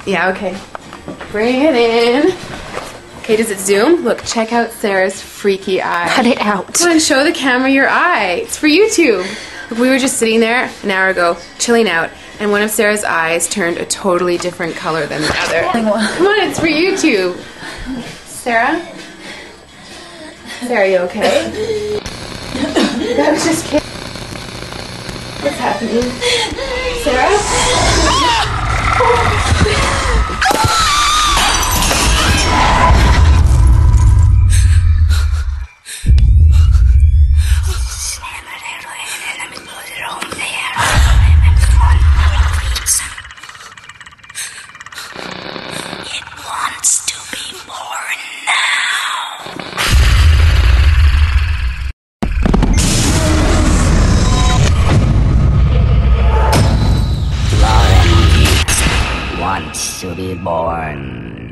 Yeah, okay. Bring it in. Okay, does it zoom? Look, check out Sarah's freaky eye. Cut it out. Come on, show the camera your eye. It's for YouTube. Look, we were just sitting there an hour ago, chilling out, and one of Sarah's eyes turned a totally different color than the other. Come on, it's for YouTube. Sarah? Sarah, you okay? That was just kidding. What's happening? Sarah? Wants to be born